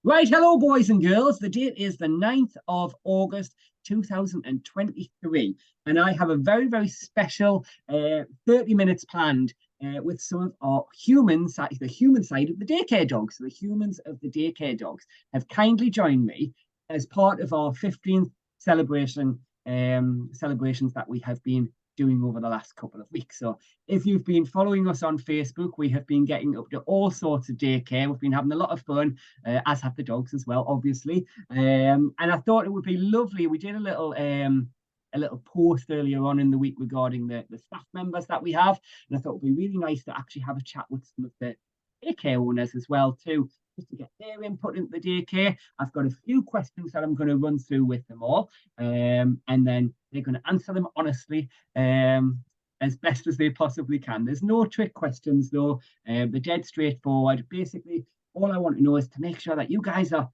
Right, hello, boys and girls. The date is the 9th of August, 2023, and I have a very, very special 30 minutes planned with some of our humans, the human side of the daycare dogs. So the humans of the daycare dogs have kindly joined me as part of our 15th celebrations that we have been doing over the last couple of weeks. So if you've been following us on Facebook, we have been getting up to all sorts of daycare. We've been having a lot of fun, as have the dogs as well, obviously. And I thought it would be lovely. We did a little post earlier on in the week regarding the staff members that we have, and I thought it would be really nice to actually have a chat with some of the daycare owners as well too, just to get their input into the daycare. I've got a few questions that I'm going to run through with them all, and then they're going to answer them honestly, as best as they possibly can. There's no trick questions though. They're dead straightforward. Basically, all I want to know is to make sure that you guys are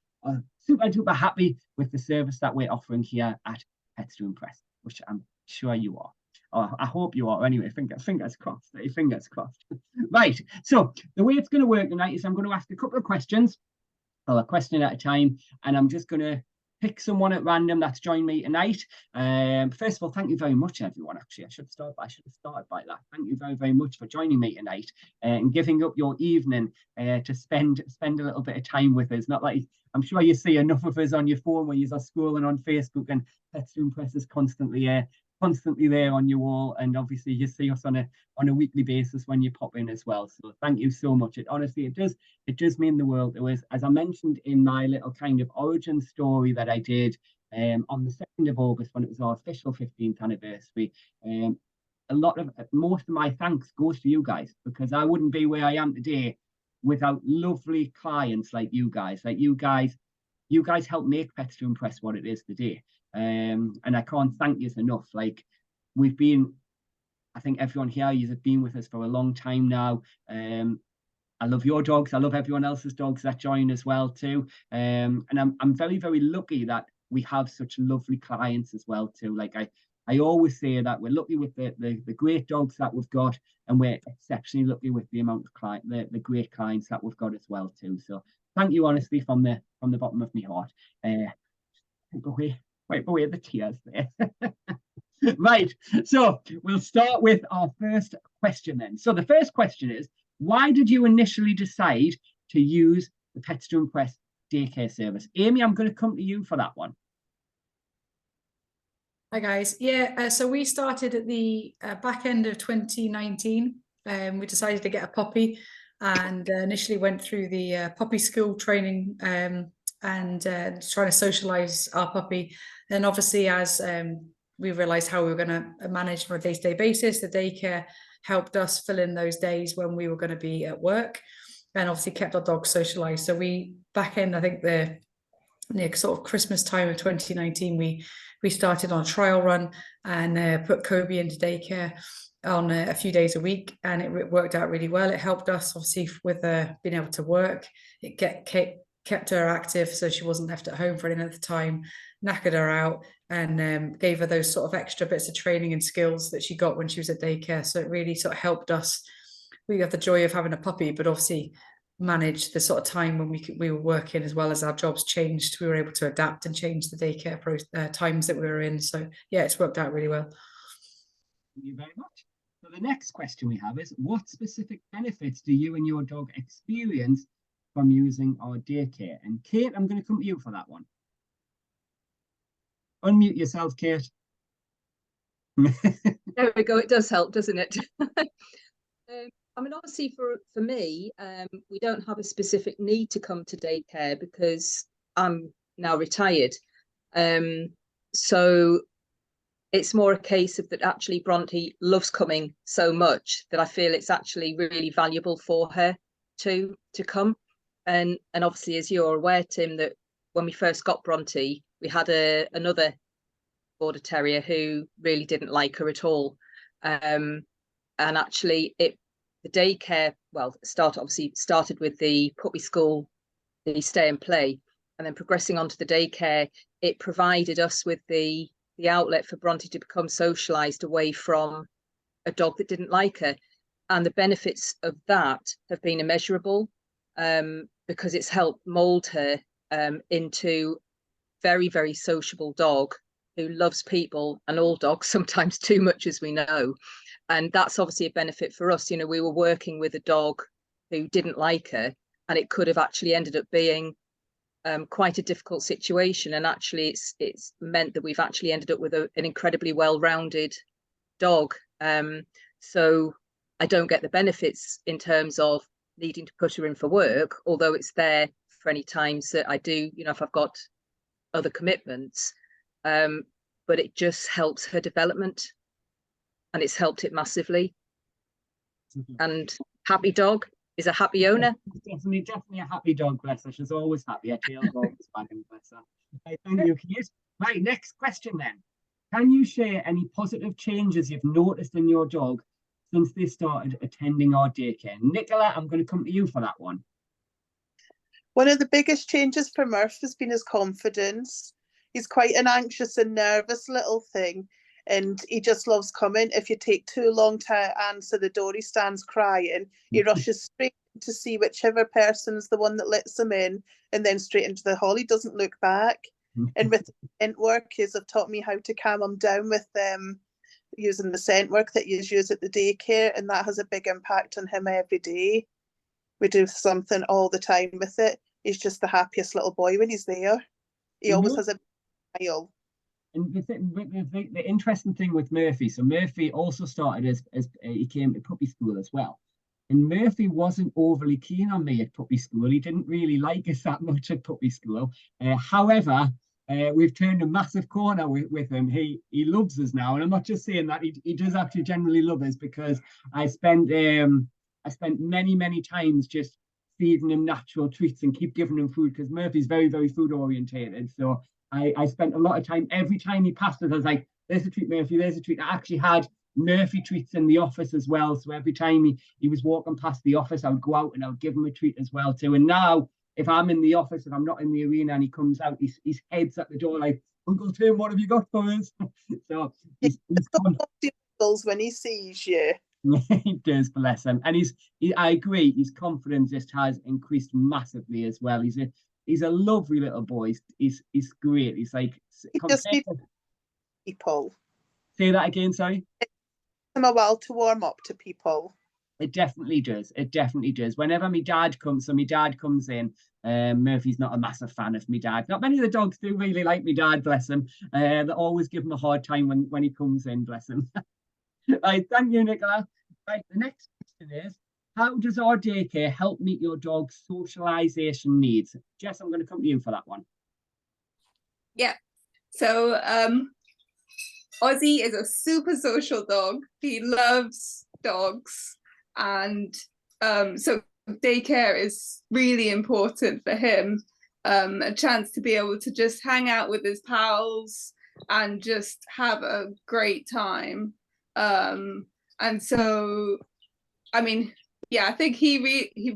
super duper happy with the service that we're offering here at Pets2impress, which I'm sure you are. Oh, I hope you are. Anyway, fingers crossed. Fingers crossed. Right. So the way it's going to work tonight is I'm going to ask a couple of questions, or a question at a time, and I'm just going to pick someone at random that's joined me tonight. First of all, thank you very much, everyone. Actually, I should have started by that. Thank you very, very much for joining me tonight and giving up your evening to spend a little bit of time with us. Not like I'm sure you see enough of us on your phone when you're scrolling on Facebook, and Pets2impress is constantly there on your wall, and obviously you see us on a weekly basis when you pop in as well. So thank you so much. It does mean the world to us. As I mentioned in my little kind of origin story that I did on the 2nd of August when it was our official 15th anniversary, most of my thanks goes to you guys, because I wouldn't be where I am today without lovely clients like you guys. You guys help make Pets2impress what it is today. And I can't thank you enough. Like, I think everyone here, you have been with us for a long time now. I love your dogs. I love everyone else's dogs that join as well too. And I'm very, very lucky that we have such lovely clients as well too. Like I always say that we're lucky with the great dogs that we've got, and we're exceptionally lucky with the amount of the great clients that we've got as well too. So thank you honestly from the bottom of my heart. Wipe away the tears there. Right, so we'll start with our first question then. So the first question is, why did you initially decide to use the Pets2impress daycare service? Amy, I'm going to come to you for that one. Hi guys. So we started at the back end of 2019. We decided to get a puppy, and initially went through the puppy school training and trying to socialize our puppy. Then obviously as we realized how we were going to manage on a day-to-day basis, the daycare helped us fill in those days when we were going to be at work, and obviously kept our dogs socialized. So we, back in, I think the sort of Christmas time of 2019, we started on a trial run and put Kobe into daycare on a few days a week, and it worked out really well. It helped us obviously with being able to work. It kept her active, so she wasn't left at home for any other time, knackered her out, and gave her those sort of extra bits of training and skills that she got when she was at daycare. So it really sort of helped us. We have the joy of having a puppy, but obviously manage the sort of time when we were working, as well as our jobs changed. We were able to adapt and change the daycare times that we were in. So yeah, it's worked out really well. Thank you very much. So the next question we have is, what specific benefits do you and your dog experience from using our daycare? And Kate, I'm going to come to you for that one. Unmute yourself, Kate. There we go. It does help, doesn't it? I mean, obviously for me, we don't have a specific need to come to daycare because I'm now retired. So it's more a case of that actually Bronte loves coming so much that I feel it's actually really valuable for her to come. And obviously, as you're aware, Tim, that when we first got Bronte, we had another border terrier who really didn't like her at all. And actually the daycare, started with the puppy school, the stay and play, and then progressing onto the daycare, it provided us with the outlet for Bronte to become socialized away from a dog that didn't like her. And the benefits of that have been immeasurable, because it's helped mold her into very, very sociable dog who loves people, and all dogs sometimes too much, as we know. And that's obviously a benefit for us. You know, we were working with a dog who didn't like her, and it could have actually ended up being quite a difficult situation. And actually it's meant that we've actually ended up with an incredibly well-rounded dog. So I don't get the benefits in terms of needing to put her in for work, although it's there for any times that I do, you know, if I've got other commitments. But it just helps her development, and it's helped it massively. And happy dog is a happy owner. Definitely a happy dog, bless her. She's always happy. Her tail's always wagging, bless her. Okay, thank you, Kate. Right, next question then. Can you share any positive changes you've noticed in your dog since they started attending our daycare? Nicola, I'm going to come to you for that one. One of the biggest changes for Murph has been his confidence. He's quite an anxious and nervous little thing, and he just loves coming. If you take too long to answer the door, he stands crying. He rushes straight to see whichever person's the one that lets him in, and then straight into the hall. He doesn't look back. And with the scent work, he's taught me how to calm him down with using the scent work that you use at the daycare, and that has a big impact on him every day. We do something all the time with it. He's just the happiest little boy when he's there. He always has a smile. And the interesting thing with Murphy, so Murphy also started as he came to puppy school as well. And Murphy wasn't overly keen on me at puppy school. He didn't really like us that much at puppy school. However, we've turned a massive corner with him. He loves us now. And I'm not just saying that, he does actually generally love us, because I spent many times just feeding him natural treats and keep giving him food, because Murphy's very, very food orientated. So I spent a lot of time, every time he passed us, I was like, there's a treat, Murphy, there's a treat. I actually had Murphy treats in the office as well. So every time he was walking past the office, I would go out and I would give him a treat as well too. And now, if I'm in the office, if I'm not in the arena and he comes out, his head's at the door like, Uncle Tim, what have you got for us? So he's when he sees you. He does, bless him. And I agree, his confidence just has increased massively as well. He's a lovely little boy. He's great. He's like, he just needs people. Say that again, sorry. It takes him a while to warm up to people. It definitely does. It definitely does. Whenever my dad comes in, Murphy's not a massive fan of me dad. Not many of the dogs do really like me dad, bless him. They always give him a hard time when he comes in, bless him. Right, thank you, Nicola. Right, the next question is, how does our daycare help meet your dog's socialization needs? Jess, I'm going to come to you for that one. Yeah. So Ozzy is a super social dog. He loves dogs, and so daycare is really important for him. A chance to be able to just hang out with his pals and just have a great time. And so, I mean, yeah, I think he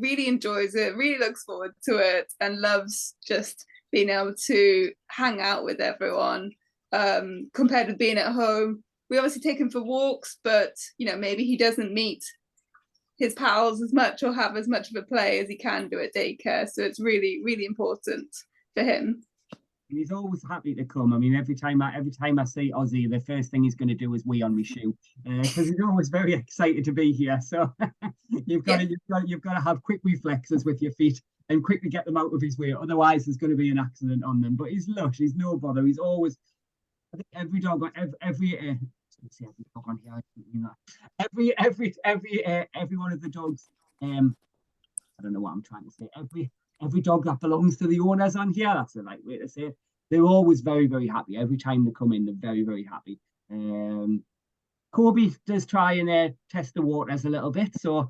really enjoys it, really looks forward to it, and loves just being able to hang out with everyone, compared with being at home. We obviously take him for walks, but, you know, maybe he doesn't meet his pals as much or have as much of a play as he can do at daycare. So it's really, really important for him. And he's always happy to come. I mean, every time I see Ozzy, the first thing he's going to do is wee on my shoe, because he's always very excited to be here. So you've got to have quick reflexes with your feet and quickly get them out of his way. Otherwise, there's going to be an accident on them. But he's lush. He's no bother. He's always. I think every dog, every dog on here. I don't mean that. Every one of the dogs. I don't know what I'm trying to say. Every dog that belongs to the owners on here, that's the right way to say it. They're always very, very happy. Every time they come in, they're very, very happy. Kobe does try and test the waters a little bit. So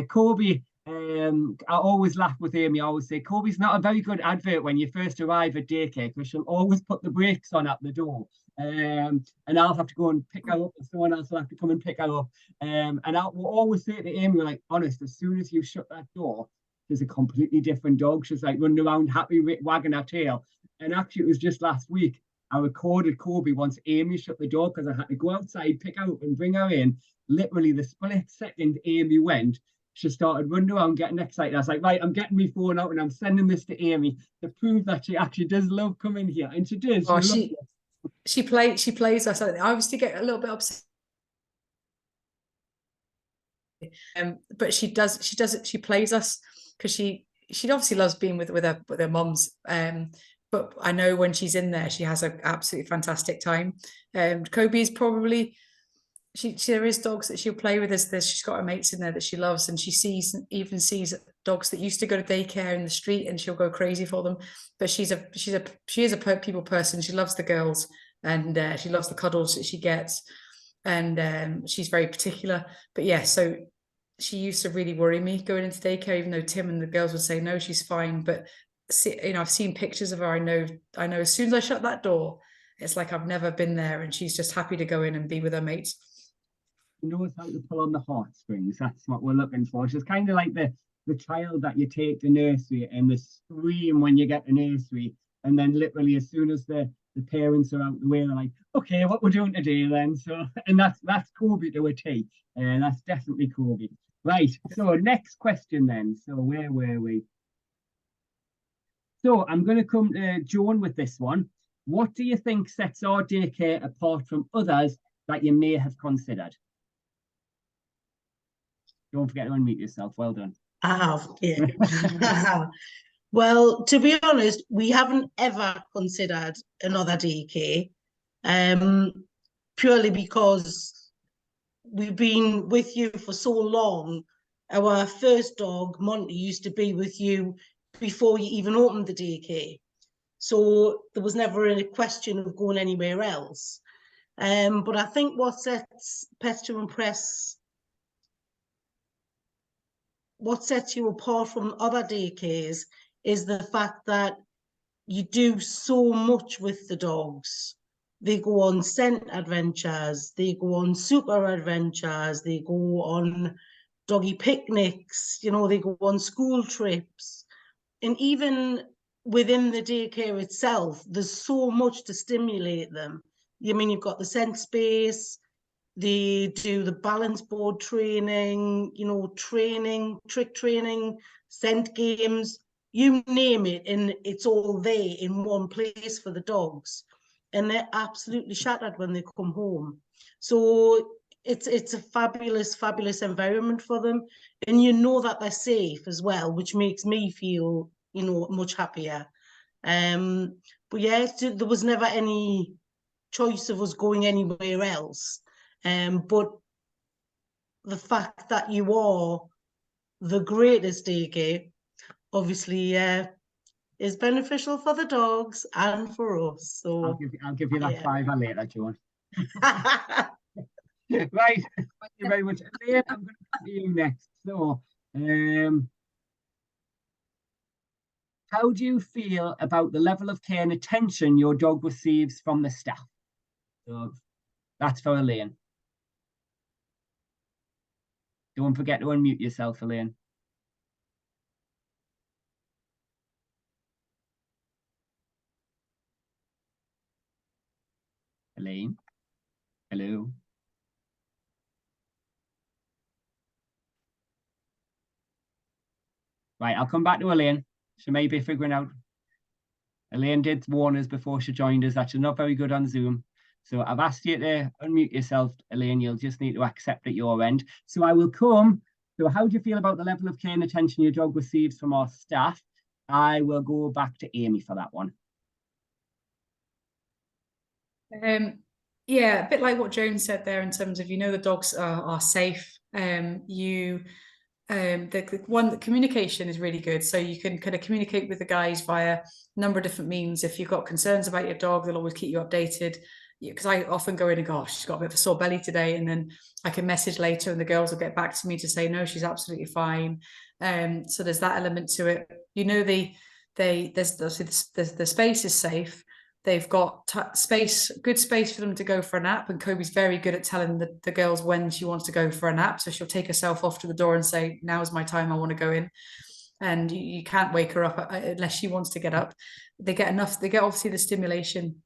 Kobe, I always laugh with Amy. I always say, Kobe's not a very good advert when you first arrive at daycare, because she'll always put the brakes on at the door. And I'll have to go and pick her up, and someone else will have to come and pick her up. And we'll always say to Amy, we're like, honest, as soon as you shut that door, there's a completely different dog. She's like running around happy, wagging her tail. And actually, it was just last week, I recorded Kobe once Amy shut the door, because I had to go outside, pick her up and bring her in. Literally the split second Amy went, she started running around getting excited. I was like, right, I'm getting my phone out and I'm sending this to Amy to prove that she actually does love coming here. And she does. Oh, She she plays us. I obviously get a little bit upset. But she plays us because she obviously loves being with her moms. But I know when she's in there, she has an absolutely fantastic time. Kobe is probably there is dogs that she'll play with. She's got her mates in there that she loves, and she sees dogs that used to go to daycare in the street, and she'll go crazy for them. But she is a people person. She loves the girls, and she loves the cuddles that she gets, and she's very particular. But yeah, so she used to really worry me going into daycare, even though Tim and the girls would say no, she's fine. But I've seen pictures of her. I know as soon as I shut that door, it's like I've never been there, and she's just happy to go in and be with her mates. knows how to pull on the heartstrings. That's what we're looking for. She's kind of like the child that you take to nursery and the scream when you get to nursery, and then literally as soon as the parents are out the way, they're like, okay, what we're doing today then. So, and that's Kobe to a T, and that's definitely Kobe. Right, so next question then. So where were we? So I'm going to come to Joan with this one. What do you think sets our daycare apart from others that you may have considered? Don't forget to unmute yourself. Well done. I have, yeah. Well, to be honest, we haven't ever considered another daycare, purely because we've been with you for so long. Our first dog, Monty, used to be with you before you even opened the daycare. So there was never a question of going anywhere else. But I think what sets Pets2impress, what sets you apart from other daycares is the fact that you do so much with the dogs. They go on scent adventures, they go on super adventures, they go on doggy picnics, you know, they go on school trips. And even within the daycare itself, there's so much to stimulate them. I mean, you've got the scent space, they do the balance board training, you know, trick training, scent games, you name it, and it's all there in one place for the dogs. And they're absolutely shattered when they come home. So it's a fabulous environment for them. And you know that they're safe as well, which makes me feel, you know, much happier. But yeah, there was never any choice of us going anywhere else. But the fact that you are the greatest daycare, obviously, is beneficial for the dogs and for us. So I'll give you that yeah. fiver later, Joan. Right, thank you very much. Elaine, I'm going to come to you next. So, how do you feel about the level of care and attention your dog receives from the staff? So that's for Elaine. Don't forget to unmute yourself, Elaine. Elaine? Hello? Right, I'll come back to Elaine. She may be figuring out. Elaine did warn us before she joined us that she's not very good on Zoom. So I've asked you to unmute yourself, Elaine. You'll just need to accept at your end. So I will come. So how do you feel about the level of care and attention your dog receives from our staff? I will go back to Amy for that one. Yeah, a bit like what Joan said there in terms of, you know, the dogs are safe. The communication is really good. So you can kind of communicate with the guys via a number of different means. If you've got concerns about your dog, they'll always keep you updated. Because I often go in and go, oh, she's got a bit of a sore belly today, and then I can message later and the girls will get back to me to say, no, she's absolutely fine. So there's that element to it. You know, the space is safe. They've got good space for them to go for a nap. And Kobe's very good at telling the girls when she wants to go for a nap. So she'll take herself off to the door and say, now's my time, I want to go in. And you can't wake her up unless she wants to get up. They get obviously the stimulation.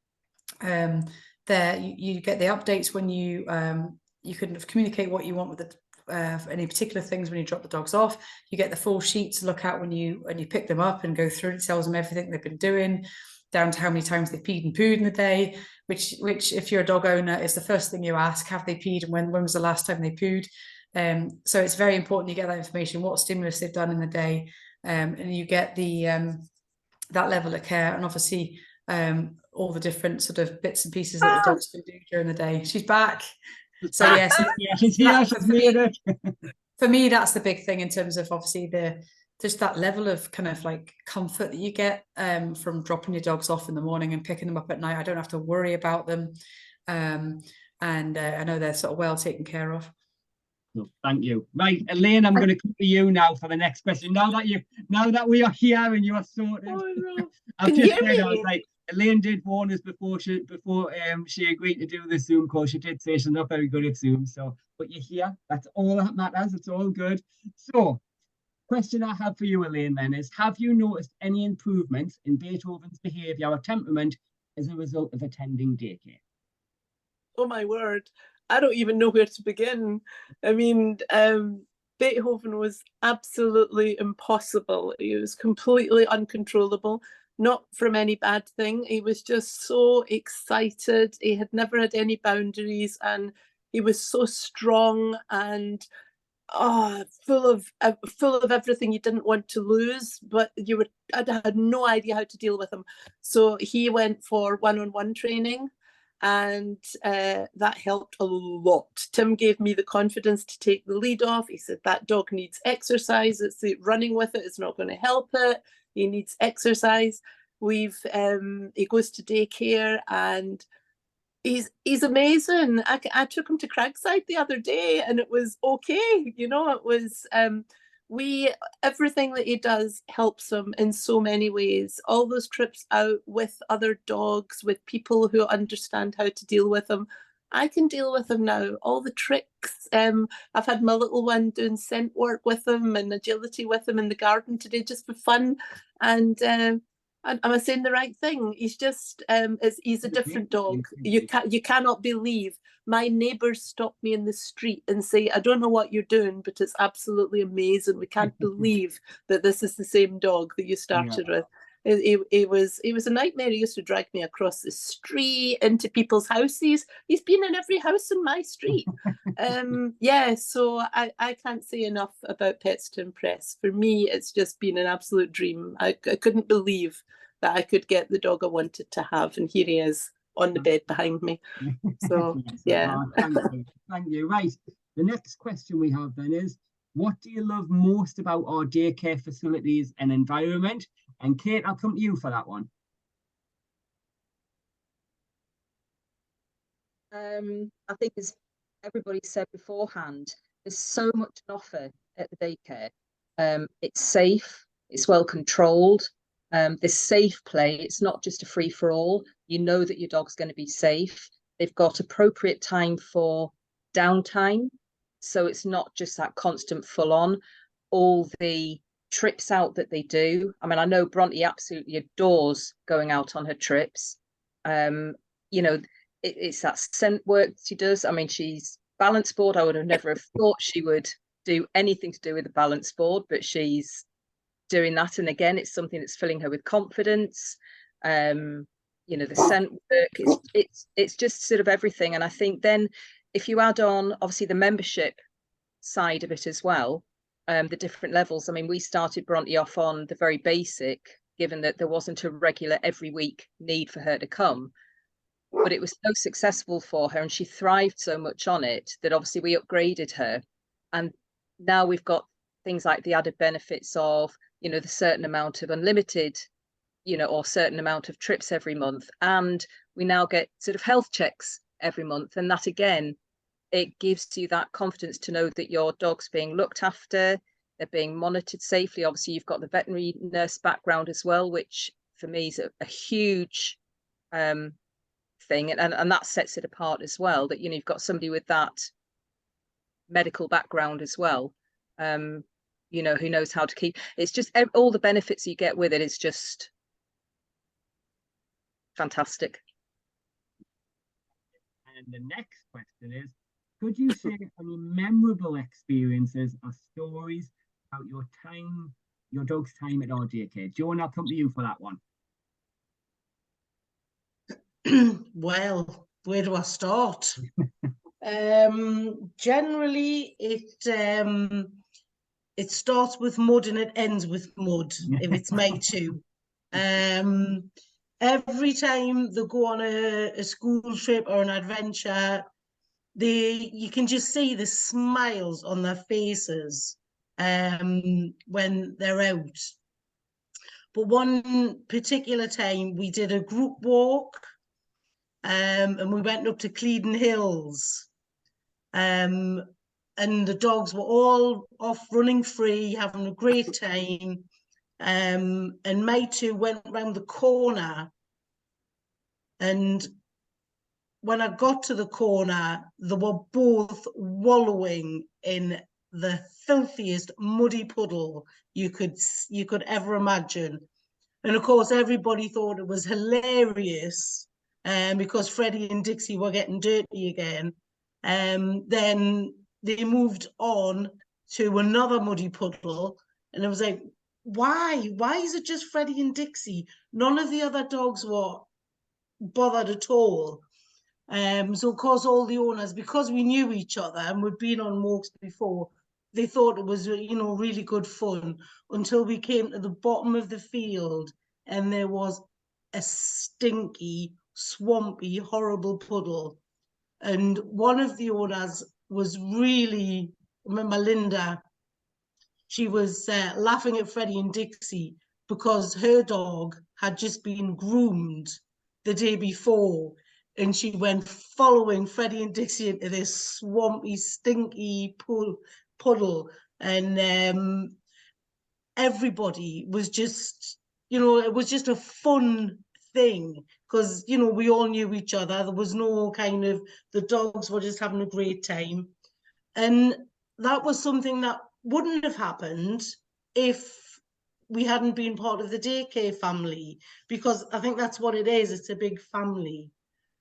There you get the updates when you can communicate what you want with any particular things when you drop the dogs off. You get the full sheet to look at when you pick them up and go through. It tells them everything they've been doing, down to how many times they've peed and pooed in the day, which if you're a dog owner is the first thing you ask: have they peed, and when was the last time they pooed? So it's very important you get that information, what stimulus they've done in the day, and you get the that level of care, and obviously all the different sort of bits and pieces that the dogs can do during the day. She's back. So yes, she's here. She's made it. For me, that's the big thing in terms of obviously just that level of kind of like comfort that you get from dropping your dogs off in the morning and picking them up at night. I don't have to worry about them, and I know they're sort of well taken care of. No, thank you. Right, Elaine, I'm going to come to you now for the next question. Now that we are here and you are sorted, I've Can just you said, hear I was me? like, Elaine did warn us before she agreed to do the Zoom call. She did say she's not very good at Zoom, so but you're here. That's all that matters. It's all good. So, question I have for you, Elaine, then is: have you noticed any improvements in Beethoven's behaviour or temperament as a result of attending daycare? Oh my word, I don't even know where to begin. I mean, Beethoven was absolutely impossible. He was completely uncontrollable, not from any bad thing. He was just so excited. He had never had any boundaries, and he was so strong and full of everything you didn't want to lose, but I had no idea how to deal with him. So he went for one-on-one training, and that helped a lot. Tim gave me the confidence to take the lead off. He said that dog needs exercise. It's running with it, it's not going to help it. He needs exercise. He goes to daycare, and he's amazing. I took him to Craigside the other day, and it was okay. You know, it was everything that he does helps him in so many ways. All those trips out with other dogs, with people who understand how to deal with him. I can deal with him now. All the tricks. I've had my little one doing scent work with him and agility with him in the garden today, just for fun. And am I saying the right thing? He's just he's a different dog. You cannot believe. My neighbours stop me in the street and say, I don't know what you're doing, but it's absolutely amazing. We can't believe that this is the same dog that you started with. It was a nightmare. He used to drag me across the street into people's houses. He's been in every house in my street. So I can't say enough about Pets2impress. For me, it's just been an absolute dream. I couldn't believe that I could get the dog I wanted to have, and here he is on the bed behind me. So yeah. Thank you. Right, the next question we have then is: what do you love most about our daycare facilities and environment? And Kate, I'll come to you for that one. I think, as everybody said beforehand, there's so much on offer at the daycare. It's safe, it's well controlled, there's safe play. It's not just a free for all. You know that your dog's going to be safe. They've got appropriate time for downtime, so it's not just that constant full on. All the trips out that they do. I mean, I know Bronte absolutely adores going out on her trips. You know, it's that scent work she does. I mean, she's balance board. I would have never have thought she would do anything to do with the balance board, but she's doing that. And again, it's something that's filling her with confidence. You know, the scent work, it's just sort of everything. And I think then if you add on, obviously, the membership side of it as well, the different levels. I mean, we started Bronte off on the very basic, given that there wasn't a regular every week need for her to come. But it was so successful for her, and she thrived so much on it, that obviously we upgraded her. And now we've got things like the added benefits of, you know, the certain amount of unlimited, you know, or certain amount of trips every month. And we now get sort of health checks every month. And that, again, it gives you that confidence to know that your dog's being looked after, they're being monitored safely. Obviously, you've got the veterinary nurse background as well, which for me is a huge thing, and that sets it apart as well, that, you know, you've got somebody with that medical background as well, you know, who knows how to keep. It's just all the benefits you get with it is just fantastic. And the next question is: could you share any memorable experiences or stories about your dog's time at our daycare? Joan, I'll come to you for that one. Well, where do I start? Generally, it starts with mud and it ends with mud if it's May 2. Every time they go on a school trip or an adventure, you can just see the smiles on their faces when they're out. But one particular time we did a group walk, and we went up to Cleeden Hills. And the dogs were all off running free, having a great time. And May 2 went round the corner, and when I got to the corner, they were both wallowing in the filthiest muddy puddle you could ever imagine. And of course, everybody thought it was hilarious, because Freddie and Dixie were getting dirty again. Then they moved on to another muddy puddle, and it was like, why is it just Freddie and Dixie? None of the other dogs were bothered at all. So of course all the owners, because we knew each other and we'd been on walks before, they thought it was, really good fun, until we came to the bottom of the field and there was a stinky, swampy, horrible puddle. And one of the owners was really, I remember Linda, she was laughing at Freddie and Dixie because her dog had just been groomed the day before, and she went following Freddie and Dixie into this swampy, stinky puddle. And everybody was just, it was just a fun thing, because, we all knew each other. There was no the dogs were just having a great time. And that was something that wouldn't have happened if we hadn't been part of the daycare family, because I think that's what it is. It's a big family.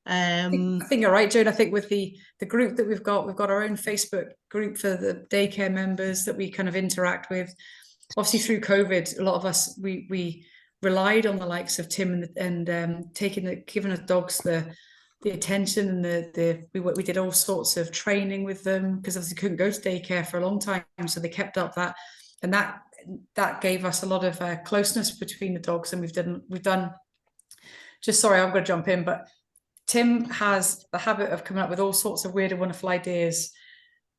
I think you're right, Joan. I think with the group that we've got our own Facebook group for the daycare members that we kind of interact with. Obviously, through COVID, a lot of us we relied on the likes of Tim and giving the dogs the attention, and we did all sorts of training with them, because obviously couldn't go to daycare for a long time, so they kept up that, and that gave us a lot of closeness between the dogs. And we've done. Just sorry, I'm going to jump in, but Tim has the habit of coming up with all sorts of weird and wonderful ideas.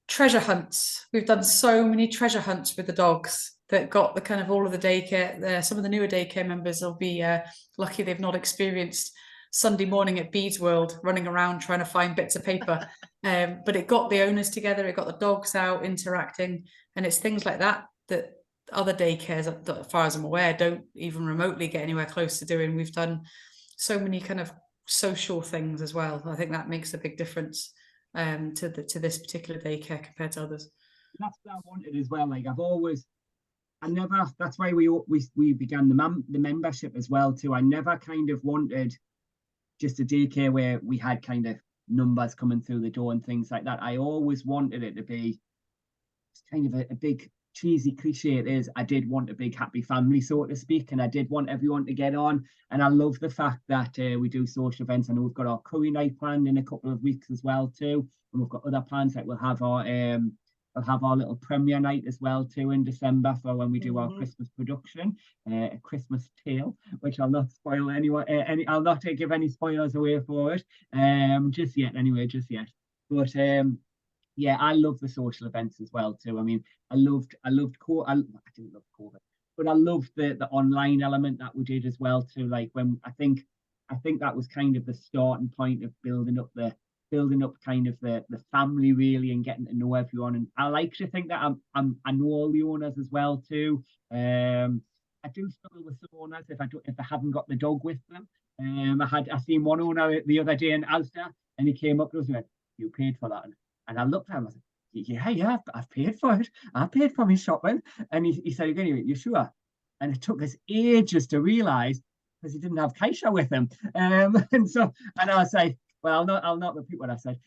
Treasure hunts. We've done so many treasure hunts with the dogs that got the kind of all of the daycare. Some of the newer daycare members will be lucky they've not experienced Sunday morning at Beads World running around trying to find bits of paper. But it got the owners together, it got the dogs out interacting, and it's things like that other daycares, as far as I'm aware, don't even remotely get anywhere close to doing. We've done so many kind of social things as well. I think that makes a big difference to this particular daycare compared to others. That's what I wanted as well. Like that's why we began the membership as well too. I never kind of wanted just a daycare where we had kind of numbers coming through the door and things like that. I always wanted it to be kind of a big cheesy cliche it is. I did want a big happy family, so to speak, and I did want everyone to get on. And I love the fact that we do social events. I know we've got our curry night planned in a couple of weeks as well too, and we've got other plans. Like we'll have our little premiere night as well too in December for when we do our Christmas production, a Christmas Tale, which I'll not spoil I'll not give any spoilers away for it just yet. But yeah, I love the social events as well too. I mean, I didn't love COVID, but I loved the online element that we did as well too. Like when I think that was kind of the starting point of building up kind of the family really, and getting to know everyone. And I like to think that I know all the owners as well too. I do struggle with some owners if they haven't got the dog with them. I seen one owner the other day in Asda, and he came up to us and went, "You paid for that?" And I looked at him, I said, yeah, I've paid for it. I paid for my shopping. And he said, anyway, you sure? And it took us ages to realise, because he didn't have Kaisha with him. And I was like, well, I'll not repeat what I said,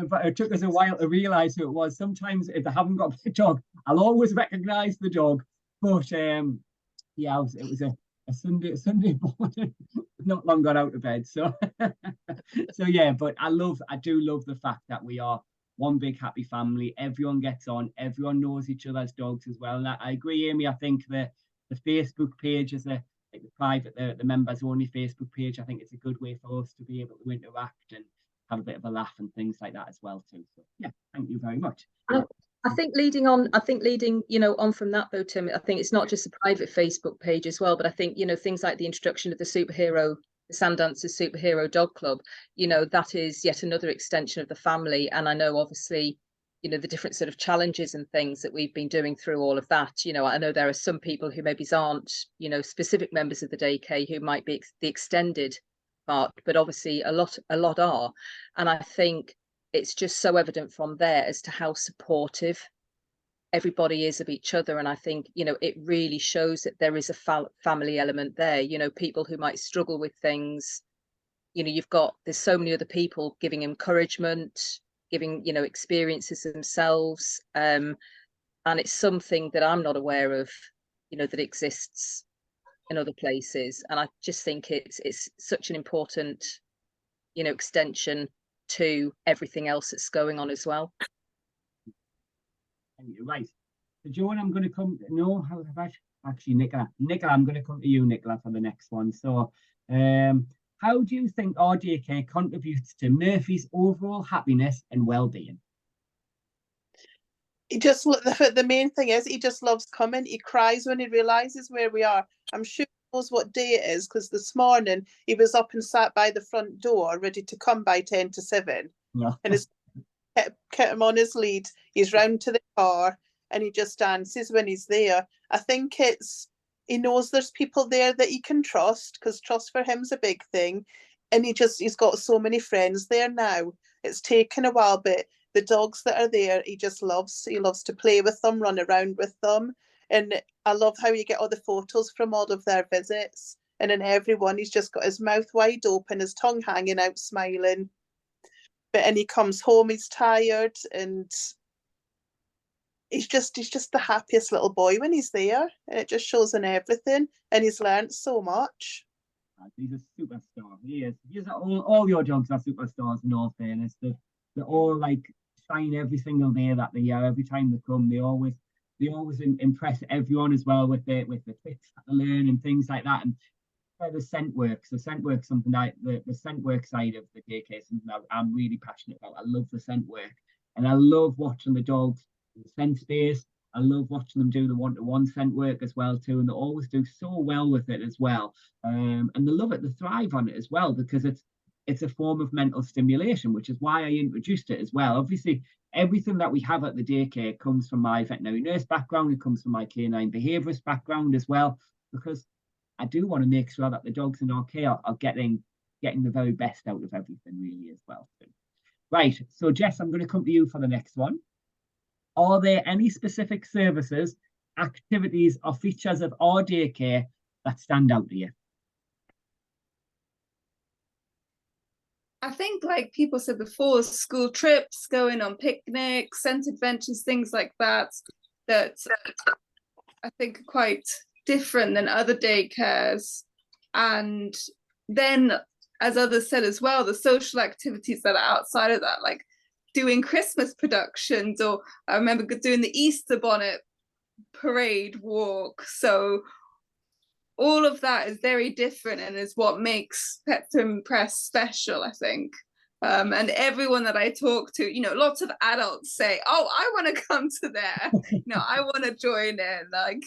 but it took us a while to realise who it was. Sometimes if I haven't got the dog, I'll always recognise the dog. But yeah, it was a Sunday morning, not long got out of bed. So so yeah, but I do love the fact that we are one big happy family. Everyone gets on, everyone knows each other's dogs as well. And I agree, Amy. I think the Facebook page is the private, the members only Facebook page. I think it's a good way for us to be able to interact and have a bit of a laugh and things like that as well too. So yeah, thank you very much. I think leading on from that though, Tim, I think it's not just a private Facebook page as well, but I think, things like the introduction of the Sandance's Superhero Dog Club, that is yet another extension of the family. And I know obviously, the different sort of challenges and things that we've been doing through all of that. I know there are some people who maybe aren't, specific members of the Daycare who might be the extended part, but obviously a lot are. And I think it's just so evident from there as to how supportive everybody is of each other. And I think, it really shows that there is a family element there. People who might struggle with things, there's so many other people giving encouragement, giving, experiences themselves. And it's something that I'm not aware of, that exists in other places. And I just think it's such an important, extension to everything else that's going on as well. Right. So Joan, I'm going to come. No, how have I actually, Nicola? Nicola, I'm going to come to you, Nicola, for the next one. So, how do you think our Daycare contributes to Murphy's overall happiness and well-being? He just the main thing is he just loves coming. He cries when he realizes where we are. I'm sure he knows what day it is because this morning he was up and sat by the front door ready to come by 10 to 7. Yeah. And it's kept him on his lead. He's round to the car and he just dances when he's there. I think he knows there's people there that he can trust, because trust for him's a big thing. And he's got so many friends there now. It's taken a while, but the dogs that are there, he loves to play with them, run around with them. And I love how you get all the photos from all of their visits. And in everyone, he's just got his mouth wide open, his tongue hanging out, smiling. And he comes home, he's tired, and he's just the happiest little boy when he's there. And it just shows in everything. And he's learned so much. He's a superstar. He is. All your dogs are superstars in all fairness. They're all like shine every single day that they are. Every time they come, they always impress everyone as well with the tricks that they learn and things like that. And the scent work. So scent work, something like the scent work side of the Daycare, something that I'm really passionate about. I love the scent work, and I love watching the dogs in the scent space. I love watching them do the one-to-one scent work as well too, and they always do so well with it as well. And they love it. They thrive on it as well, because it's a form of mental stimulation, which is why I introduced it as well. Obviously, everything that we have at the Daycare comes from my veterinary nurse background. It comes from my canine behaviourist background as well, because I do want to make sure that the dogs in our care are getting the very best out of everything, really, as well. Right. So, Jess, I'm going to come to you for the next one. Are there any specific services, activities, or features of our Daycare that stand out to you? I think, like people said before, school trips, going on picnics, scent adventures, things like that I think are quite different than other daycares. And then, as others said as well, the social activities that are outside of that, like doing Christmas productions, or I remember doing the Easter bonnet parade walk. So all of that is very different and is what makes Pets2impress special, I think. And everyone that I talk to, lots of adults say, oh, I want to come to there. I want to join in. Like,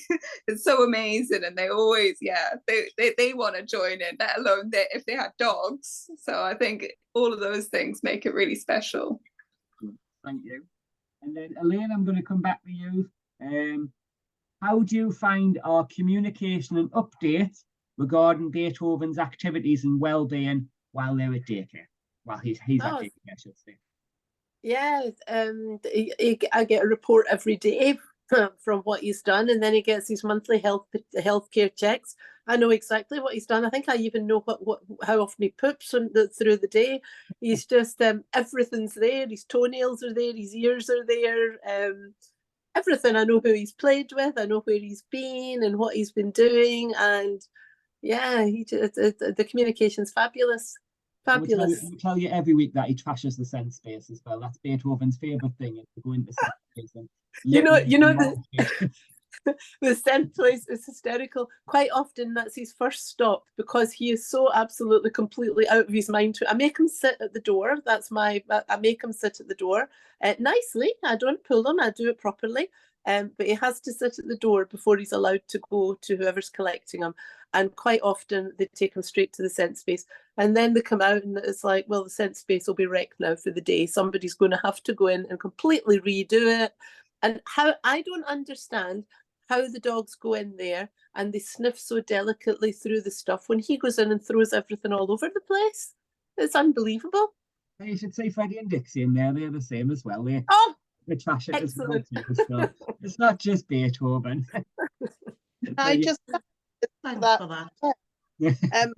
it's so amazing. And they always, they want to join in, let alone if they had dogs. So I think all of those things make it really special. Thank you. And then, Elaine, I'm going to come back to you. How do you find our communication and updates regarding Beethoven's activities and well-being while they're at Daycare? Well, he's at Daycare, I should say. Yeah, I get a report every day from what he's done, and then he gets his monthly healthcare checks. I know exactly what he's done. I think I even know how often he poops through the day. He's just everything's there. His toenails are there. His ears are there. Everything. I know who he's played with. I know where he's been and what he's been doing. And yeah, the communication's fabulous. Fabulous. We tell you every week that he trashes the scent space as well. That's Beethoven's favourite thing, is to go into scent space and you know the scent place is hysterical. Quite often that's his first stop, because he is so absolutely completely out of his mind. I make him sit at the door. I make him sit at the door nicely. I don't pull him. I do it properly. But he has to sit at the door before he's allowed to go to whoever's collecting him. And quite often they take him straight to the scent space, and then they come out and it's like, well, the scent space will be wrecked now for the day. Somebody's going to have to go in and completely redo it. And how I don't understand how the dogs go in there and they sniff so delicately through the stuff when he goes in and throws everything all over the place. It's unbelievable. You should say Freddie and Dixie in there. They're the same as well. They trash it as well too. So it's not just Beethoven. I just Thanks for that.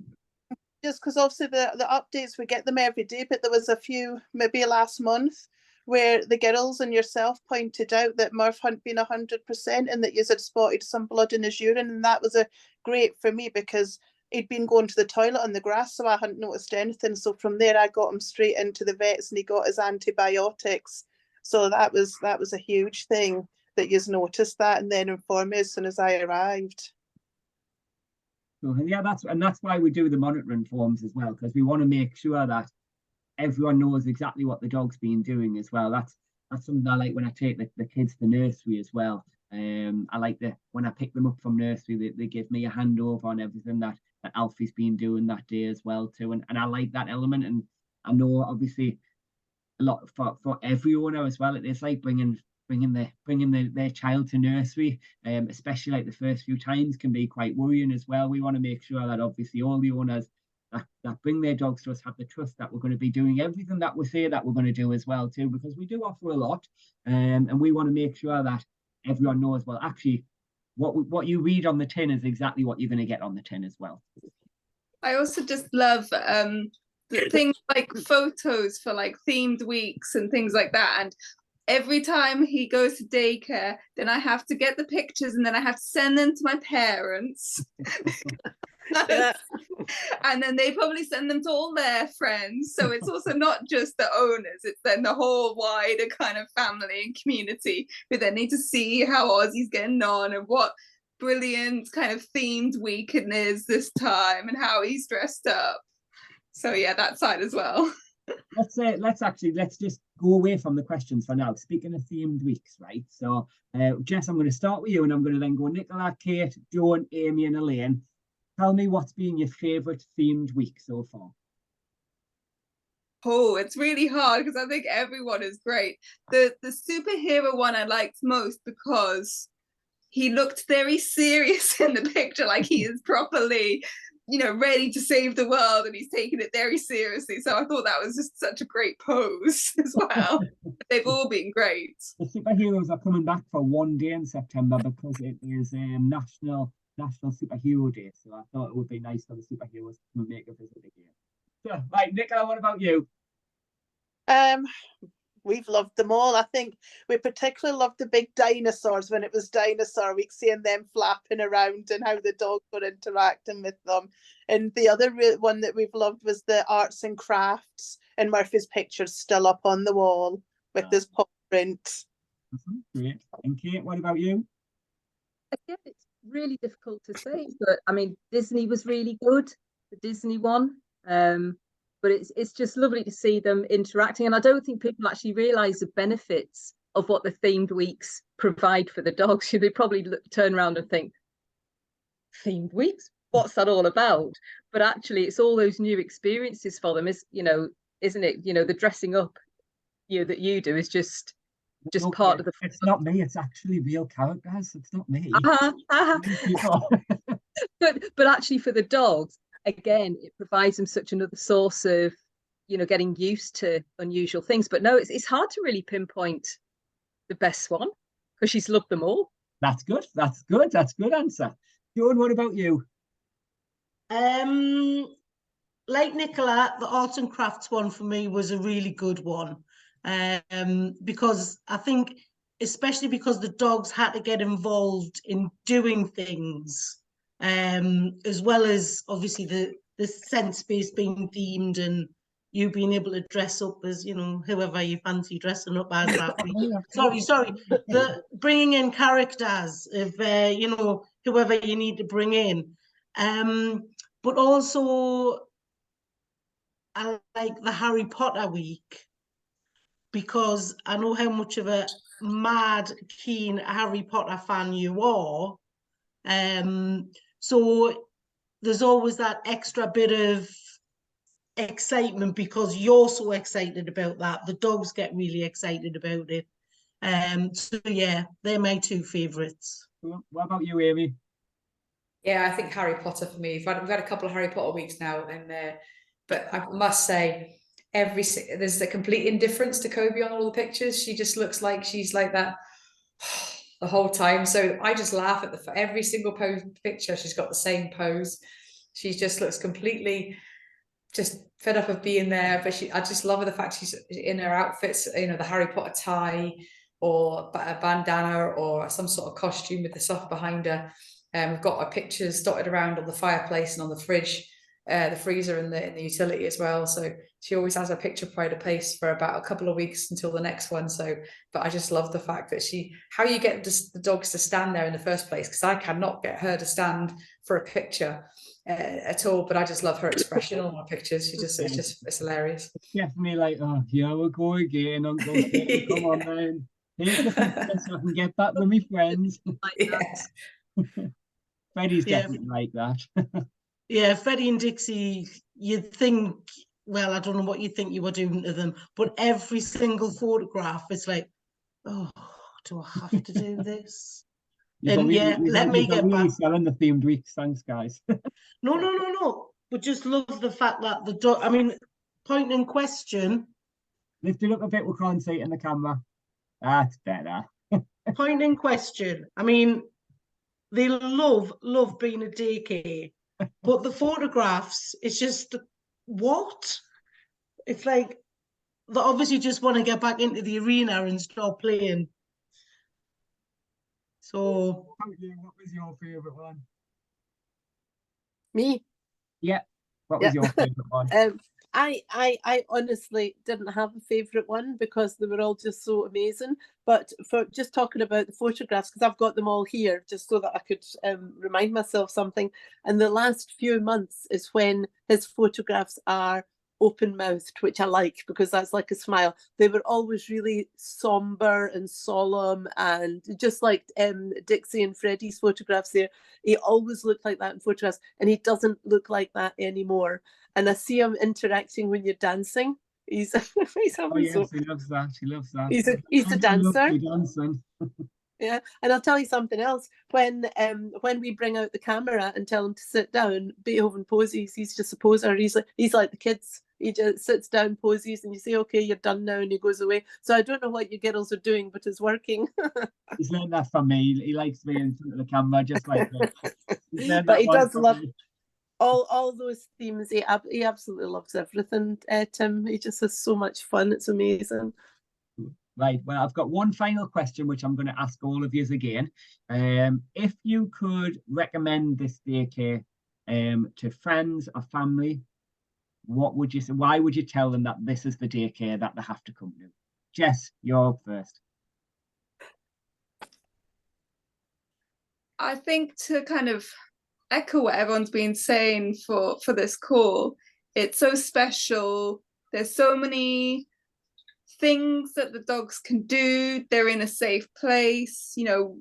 Just because obviously the updates, we get them every day, but there was a few maybe last month where the girls and yourself pointed out that Murph hadn't been 100% and that you had spotted some blood in his urine, and that was a great for me because he'd been going to the toilet on the grass, so I hadn't noticed anything. So from there I got him straight into the vets and he got his antibiotics. So that was a huge thing that you've noticed that, and then informed me as soon as I arrived. So, yeah, that's why we do the monitoring forms as well, because we want to make sure that everyone knows exactly what the dog's been doing as well. That's something I like when I take the kids to nursery as well. I like when I pick them up from nursery, they give me a handover on everything that Alfie's been doing that day as well too, and I like that element. And I know obviously a lot for every owner as well. It's like bringing their child to nursery, especially like the first few times, can be quite worrying as well. We want to make sure that obviously all the owners that bring their dogs to us have the trust that we're going to be doing everything that we say that we're going to do as well too, because we do offer a lot, and we want to make sure that everyone knows, well, actually what you read on the tin is exactly what you're going to get on the tin as well. I also just love things like photos for like themed weeks and things like that. And every time he goes to daycare, then I have to get the pictures and then I have to send them to my parents. And then they probably send them to all their friends. So it's also not just the owners, it's then the whole wider kind of family and community who then need to see how Ozzy's getting on and what brilliant kind of themed week it is this time and how he's dressed up. So yeah, that side as well. Let's just go away from the questions for now. Speaking of themed weeks, right? So Jess, I'm going to start with you and I'm going to then go Nicola, Kate, Joan, Amy and Elaine. Tell me what's been your favourite themed week so far. Oh, it's really hard because I think everyone is great. The superhero one I liked most because he looked very serious in the picture, like he is properly, ready to save the world and he's taking it very seriously. So I thought that was just such a great pose as well. They've all been great. The superheroes are coming back for one day in September because it is National Superhero Day. So I thought it would be nice for the superheroes to make a visit again. So, right, Nicola, what about you? We've loved them all. I think we particularly loved the big dinosaurs when it was Dinosaur Week, seeing them flapping around and how the dogs were interacting with them. And the other one that we've loved was the arts and crafts, and Murphy's picture's still up on the wall with his paw print. Great. And Kate, what about you? Again, it's really difficult to say, but I mean, Disney was really good, the Disney one. But it's just lovely to see them interacting. And I don't think people actually realise the benefits of what the themed weeks provide for the dogs. They probably turn around and think, themed weeks? What's that all about? But actually, it's all those new experiences for them, isn't it? The dressing up that you do is just part of the... It's not me, it's actually real characters. It's not me. But actually for the dogs, again, it provides them such another source of, getting used to unusual things. But no, it's hard to really pinpoint the best one. because she's loved them all. That's good. That's good. That's good answer. Joan, what about you? Like Nicola, the arts and crafts one for me was a really good one. Because I think, especially because the dogs had to get involved in doing things, as well as obviously the scent space being themed and you being able to dress up as, you know, whoever you fancy dressing up as that week. Sorry, the bringing in characters of, you know, whoever you need to bring in. But also, I like the Harry Potter week because I know how much of a mad, keen Harry Potter fan you are. So there's always that extra bit of excitement because you're so excited about that. The dogs get really excited about it. So yeah, they're my two favourites. What about you, Amy? Yeah, I think Harry Potter for me. We've had a couple of Harry Potter weeks now, and but I must say, there's a complete indifference to Kobe on all the pictures. She just looks like she's like that the whole time. So I just laugh at every single picture. She's got the same pose. She just looks completely just fed up of being there. But I just love her, the fact she's in her outfits, you know, the Harry Potter tie or a bandana or some sort of costume with the stuff behind her. We've got our pictures dotted around on the fireplace and on the fridge, the freezer and the utility as well. So she always has a picture pride of place for about a couple of weeks until the next one. So, but I just love the fact that how you get the dogs to stand there in the first place, because I cannot get her to stand for a picture at all. But I just love her expression on my pictures. It's hilarious. Definitely like, oh, here we go again, Uncle Phil, come on, man. Take the picture so I can get back with my friends. Yes. Freddie's definitely like that. Yeah, Freddie and Dixie, you'd think, well, I don't know what you think you were doing to them, but every single photograph, it's like, oh, do I have to do this? And yeah, let me get back. Selling the themed weeks, thanks, guys. No. But just love the fact that the dog, I mean, point in question. Lift it up a bit, we can't see it in the camera. That's better. Point in question. I mean, they love being a daycare, but the photographs, it's just, what? It's like, they obviously just want to get back into the arena and start playing. So, What was your favourite one? Me? Yeah. What was your favourite one? I honestly didn't have a favourite one because they were all just so amazing. But for just talking about the photographs, because I've got them all here just so that I could remind myself something. And the last few months is when his photographs are open-mouthed, which I like because that's like a smile. They were always really somber and solemn, and just like Dixie and Freddie's photographs there, he always looked like that in photographs, and he doesn't look like that anymore. And I see him interacting when you're dancing. He's he loves that. He loves that. He's a dancer. Dancing. Yeah, and I'll tell you something else. When we bring out the camera and tell him to sit down, Beethoven poses. He's just a poser. He's like the kids. He just sits down, poses, and you say, "Okay, you're done now," and he goes away. So I don't know what you girls are doing, but it's working. He's learned that from me. He likes to be in front of the camera, just like that. But he does love all those themes. He absolutely loves everything. Tim, he just has so much fun. It's amazing. Right, well, I've got one final question, which I'm going to ask all of you again. If you could recommend this daycare to friends or family, what would you say? Why would you tell them that this is the daycare that they have to come to? Jess, you're up first. I think to kind of echo what everyone's been saying for this call, it's so special. There's so many things that the dogs can do. They're in a safe place. You know,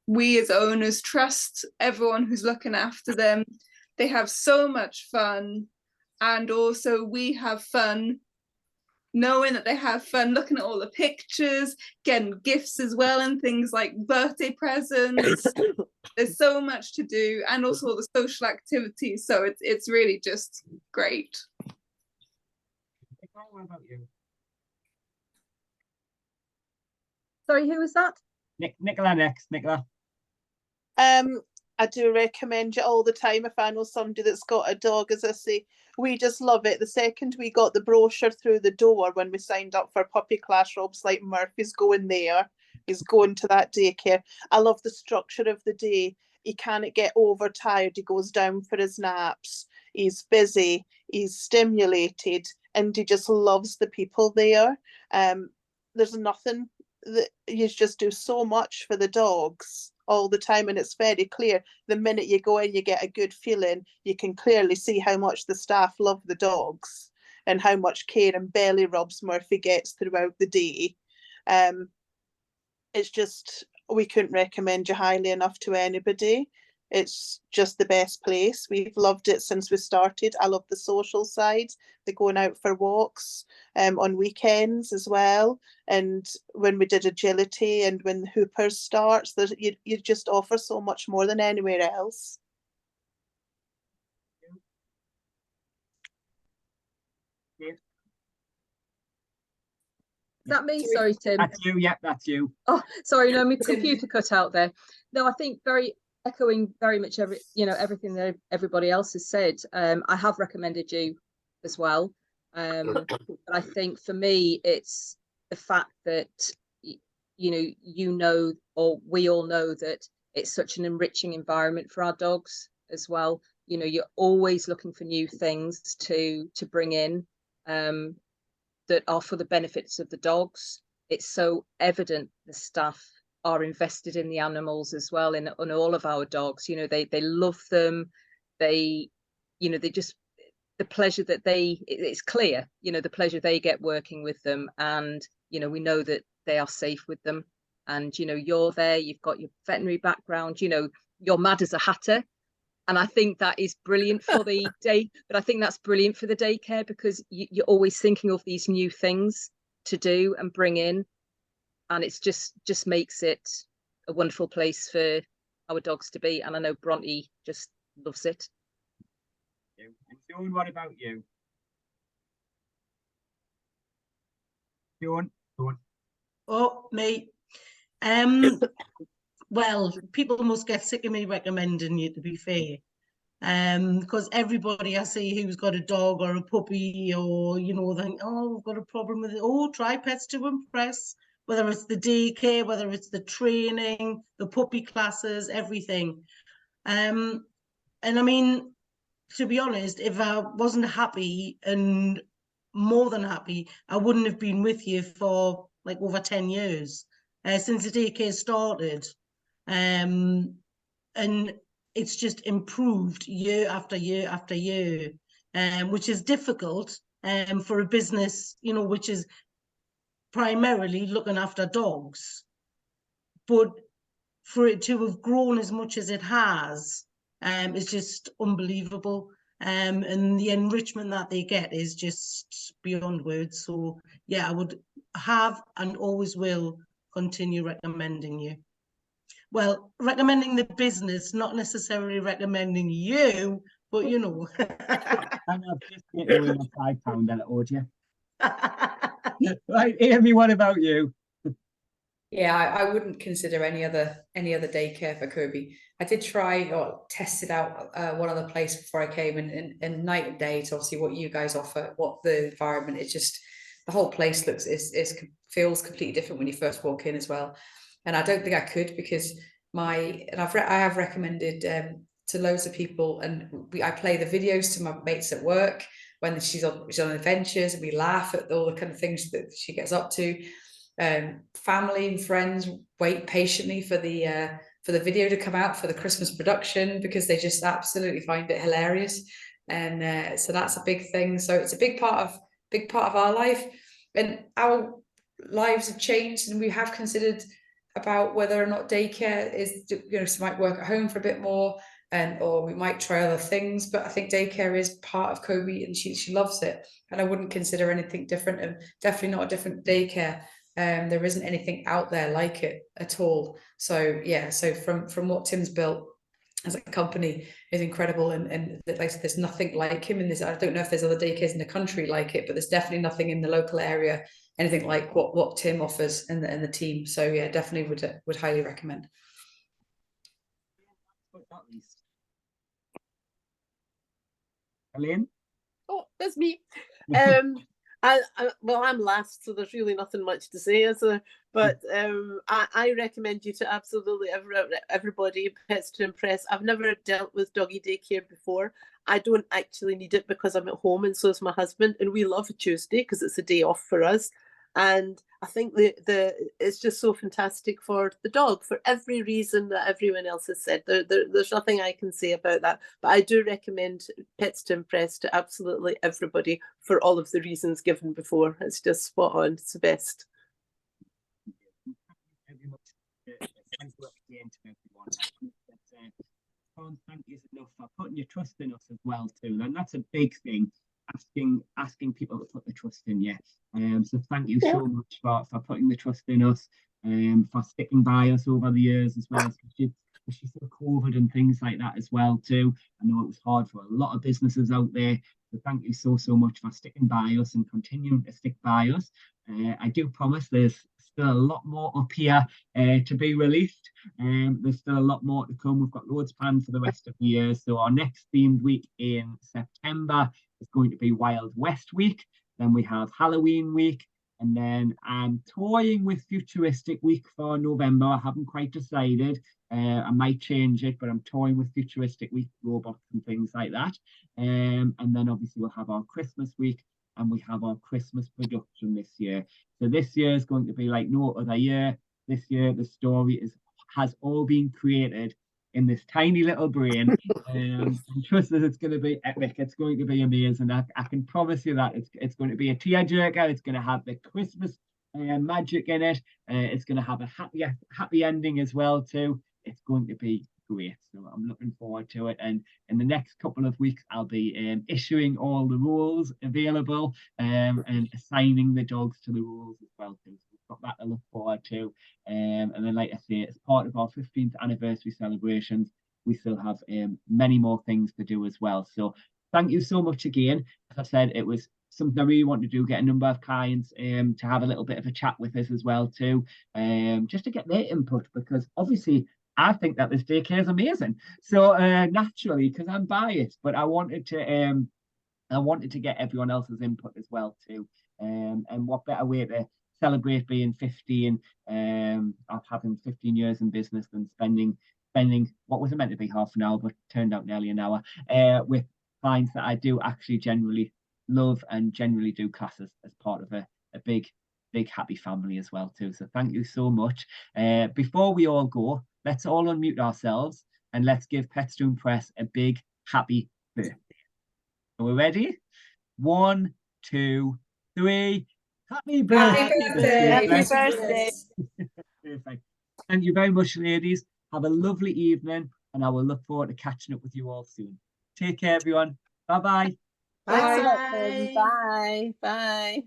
we as owners trust everyone who's looking after them. They have so much fun, and also we have fun knowing that they have fun looking at all the pictures, getting gifts as well, and things like birthday presents. There's so much to do, and also all the social activities. So it's really just great. What about you? Sorry, who was that? Nicola next, Nicola. I do recommend you all the time if I know somebody that's got a dog. As I say, we just love it. The second we got the brochure through the door when we signed up for puppy class, Rob's like, Murphy's going there. He's going to that daycare. I love the structure of the day. He can't get overtired. He goes down for his naps. He's busy. He's stimulated, and he just loves the people there. There's nothing that you just do so much for the dogs all the time, and it's very clear. The minute you go in, you get a good feeling. You can clearly see how much the staff love the dogs and how much care and belly rubs Murphy gets throughout the day. It's just, we couldn't recommend you highly enough to anybody. It's just the best place. We've loved it since we started. I love the social side, the going out for walks on weekends as well. And when we did agility and when Hoopers starts, you just offer so much more than anywhere else. Is that me? Sorry, Tim. That's you. Yeah, that's you. Oh, sorry, no, my computer cut out there. No, I think echoing very much everything that everybody else has said. I have recommended you as well. But I think for me, it's the fact that or we all know that it's such an enriching environment for our dogs as well. You're always looking for new things to bring in that are for the benefits of the dogs. It's so evident the staff are invested in the animals as well, in all of our dogs. They love them. They just, the pleasure that it's clear, the pleasure they get working with them. And, we know that they are safe with them. And, you're there, you've got your veterinary background, you're mad as a hatter. And I think that is brilliant for the day, but I think that's brilliant for the daycare, because you're always thinking of these new things to do and bring in. And it's just makes it a wonderful place for our dogs to be. And I know Bronte just loves it. And Dawn, what about you? Dawn. Oh, me. Well, people must get sick of me recommending you, to be fair. Because everybody I see who's got a dog or a puppy, or think, oh, we've got a problem with it. Oh, try Pets2impress. Whether it's the daycare, whether it's the training, the puppy classes, everything. And I mean, to be honest, if I wasn't happy and more than happy, I wouldn't have been with you for like over 10 years since the daycare started. And it's just improved year after year after year, which is difficult for a business, which is primarily looking after dogs. But for it to have grown as much as it has, is just unbelievable. And the enrichment that they get is just beyond words. So yeah, I would have and always will continue recommending you. Well, recommending the business, not necessarily recommending you, but And I've just taken away my £5 that I owed you. Right, Amy, what about you? Yeah, I wouldn't consider any other daycare for Kobe. I did try or tested out one other place before I came, and night and day to obviously what you guys offer, what the environment is. Just the whole place feels completely different when you first walk in as well. And I don't think I could, because I have recommended to loads of people, and I play the videos to my mates at work when she's on adventures, and we laugh at all the kind of things that she gets up to. Family and friends wait patiently for the video to come out for the Christmas production, because they just absolutely find it hilarious. And so that's a big thing. So it's a big part of our life, and our lives have changed, and we have considered about whether or not daycare is, she might work at home for a bit more, or we might try other things. But I think daycare is part of Kobe, and she loves it, and I wouldn't consider anything different, and definitely not a different daycare. There isn't anything out there like it at all. So yeah, so from what Tim's built as a company is incredible, and like I said, there's nothing like him in this. I don't know if there's other daycares in the country like it, but there's definitely nothing in the local area anything like what Tim offers and the team. So yeah, definitely would highly recommend. But not least. Elaine? Oh, that's me. Well, I'm last, so there's really nothing much to say, is there? But I recommend you to absolutely everybody, Pets2impress. I've never dealt with doggy daycare before. I don't actually need it because I'm at home, and so is my husband, and we love a Tuesday because it's a day off for us. And I think it's just so fantastic for the dog for every reason that everyone else has said. There's nothing I can say about that, but I do recommend Pets2impress to absolutely everybody for all of the reasons given before. It's just spot on. It's the best. Thank you again to everyone. Thank you enough for putting your trust in us as well too, and that's a big thing. Asking people to put the trust in you. So thank you so much for putting the trust in us, for sticking by us over the years as well, especially through COVID and things like that as well too. I know it was hard for a lot of businesses out there. So thank you so much for sticking by us and continuing to stick by us. I do promise there's still a lot more up here to be released. There's still a lot more to come. We've got loads planned for the rest of the year. So our next themed week in September is going to be Wild West Week. Then we have Halloween Week. And then I'm toying with Futuristic Week for November. I haven't quite decided. I might change it, but I'm toying with Futuristic Week, robots and things like that. And then obviously we'll have our Christmas Week, and we have our Christmas production this year. So this year is going to be like no other year. This year the story has all been created in this tiny little brain. And trust us, it's going to be epic. It's going to be amazing. I can promise you that it's going to be a tearjerker. It's going to have the Christmas magic in it. It's going to have a happy ending as well too. It's going to be great. So I'm looking forward to it. And in the next couple of weeks, I'll be issuing all the rules available and assigning the dogs to the rules as well too. So we've got that to look forward to. And then, like I say, as part of our 15th anniversary celebrations, we still have many more things to do as well. So thank you so much again. As I said, it was something I really want to do, get a number of clients to have a little bit of a chat with us as well too, just to get their input, because obviously I think that this daycare is amazing. So naturally, because I'm biased, but I wanted to get everyone else's input as well too. And what better way to celebrate being 15, of having 15 years in business than spending what was meant to be half an hour, but turned out nearly an hour, with clients that I do actually generally love and generally do class as part of a big happy family as well too. So thank you so much. Before we all go, let's all unmute ourselves and let's give Pets2impress a big happy birthday. Are we ready? 1, 2, 3. Happy birthday! Happy birthday! Happy birthday! Perfect. Thank you very much, ladies. Have a lovely evening, and I will look forward to catching up with you all soon. Take care, everyone. Bye-bye. Thanks a lot, Bye. Bye. Bye.